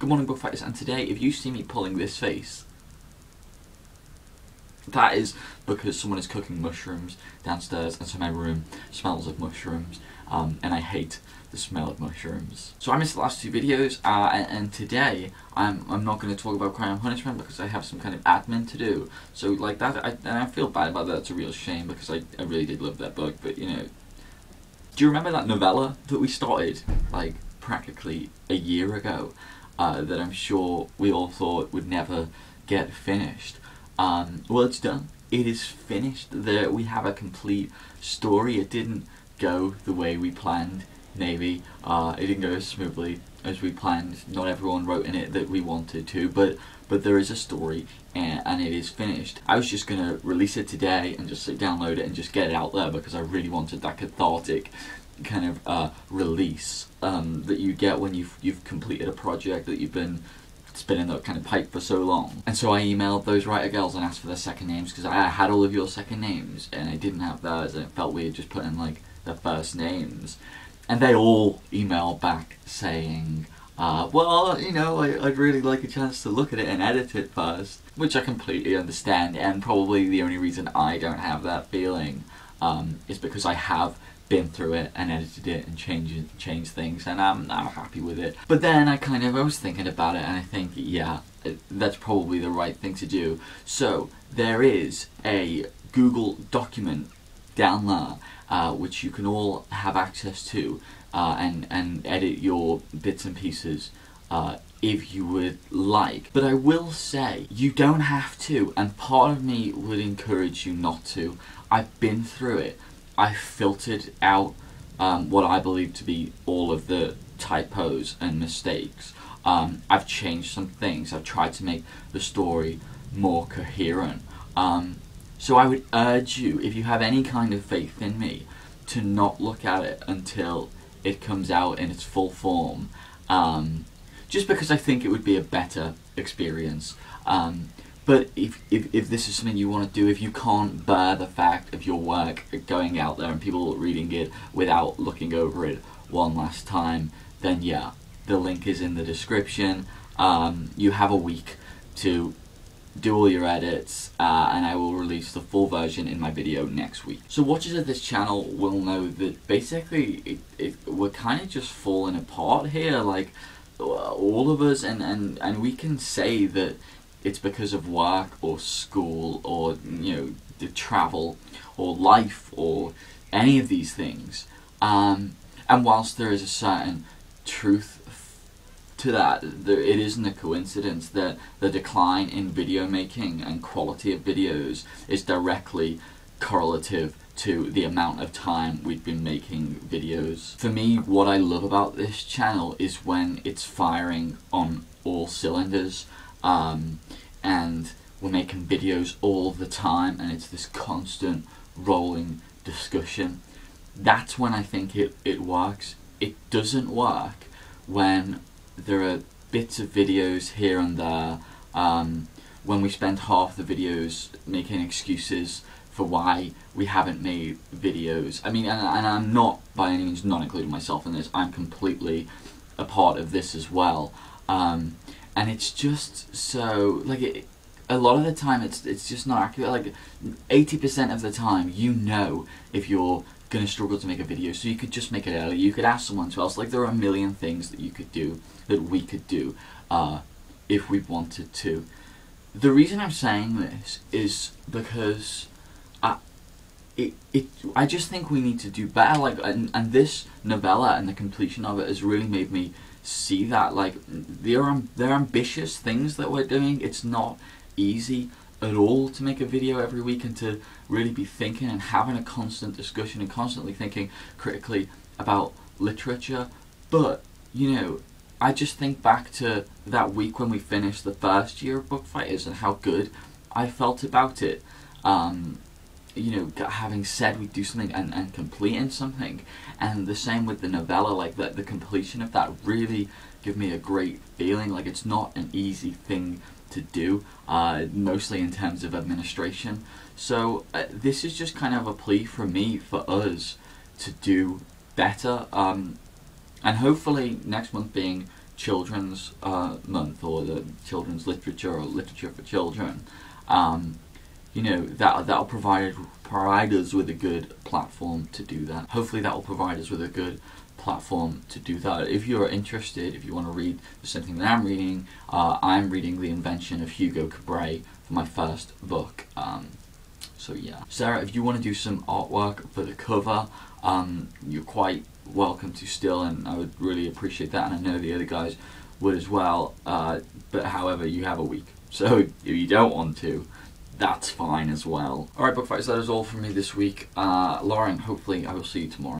Good morning, Bookfighters, and today, if you see me pulling this face, that is because someone is cooking mushrooms downstairs, and so my room smells of mushrooms, and I hate the smell of mushrooms. So I missed the last two videos, and today I'm not going to talk about Crime and Punishment because I have some kind of admin to do. So like that, and I feel bad about that. It's a real shame because I really did love that book. But you know, do you remember that novella that we started like practically a year ago? That I'm sure we all thought would never get finished. Well, it's done. It is finished. We have a complete story. It didn't go the way we planned, maybe. It didn't go as smoothly as we planned. Not everyone wrote in it that we wanted to, but there is a story, and it is finished. I was just going to release it today and just download it and just get it out there because I really wanted that cathartic kind of release that you get when you've completed a project that you've been spinning that kind of pipe for so long. And so I emailed those writer girls and asked for their second names because I had all of your second names and I didn't have theirs, and it felt weird just putting like their first names. And they all emailed back saying, well, you know, I'd really like a chance to look at it and edit it first, which I completely understand, and probably the only reason I don't have that feeling is because I have been through it and edited it and changed things, and I'm happy with it. But then I was thinking about it, and I think, yeah, that's probably the right thing to do. So there is a Google document down there which you can all have access to and edit your bits and pieces if you would like. But I will say, you don't have to, and part of me would encourage you not to. I've been through it. I filtered out what I believe to be all of the typos and mistakes. I've changed some things. I've tried to make the story more coherent. So I would urge you, if you have any kind of faith in me, to not look at it until it comes out in its full form. Just because I think it would be a better experience. But if this is something you want to do, if you can't bear the fact of your work going out there and people reading it without looking over it one last time, then yeah, the link is in the description. You have a week to do all your edits, and I will release the full version in my video next week. So watchers of this channel will know that basically we're kind of just falling apart here, like all of us, and we can say that it's because of work or school or, you know, the travel or life or any of these things. And whilst there is a certain truth to that, it isn't a coincidence that the decline in video making and quality of videos is directly correlative to the amount of time we've been making videos. For me, what I love about this channel is when it's firing on all cylinders. And we're making videos all the time, and it's this constant rolling discussion. That's when I think it works. It doesn't work when there are bits of videos here and there, when we spend half the videos making excuses for why we haven't made videos. I mean, and I'm not by any means not including myself in this. I'm completely a part of this as well. And it's just so, like, a lot of the time it's just not accurate. Like 80% of the time, you know if you're gonna struggle to make a video, so you could just make it early. You could ask someone else. Like, there are a million things that you could do, that we could do, if we wanted to. The reason I'm saying this is because I just think we need to do better. Like, and this novella and the completion of it has really made me see that, like, they're ambitious things that we're doing. It's not easy at all to make a video every week and to really be thinking and having a constant discussion and constantly thinking critically about literature. But, you know, I just think back to that week when we finished the first year of Bookfighters and how good I felt about it. You know, having said we'd do something and completing something. And the same with the novella, like the completion of that really gave me a great feeling. Like, it's not an easy thing to do, mostly in terms of administration. So this is just kind of a plea for me, for us, to do better. And hopefully next month being Children's Month, or the Children's Literature, or Literature for Children, you know, that'll provide us with a good platform to do that. Hopefully that will provide us with a good platform to do that. If you're interested, if you want to read the same thing that I'm reading The Invention of Hugo Cabret for my first book. So yeah. Sarah, if you want to do some artwork for the cover, you're quite welcome to still, and I would really appreciate that, and I know the other guys would as well, but however, you have a week. So if you don't want to, that's fine as well. Alright, Bookfighters, that is all from me this week. Lauren, hopefully I will see you tomorrow.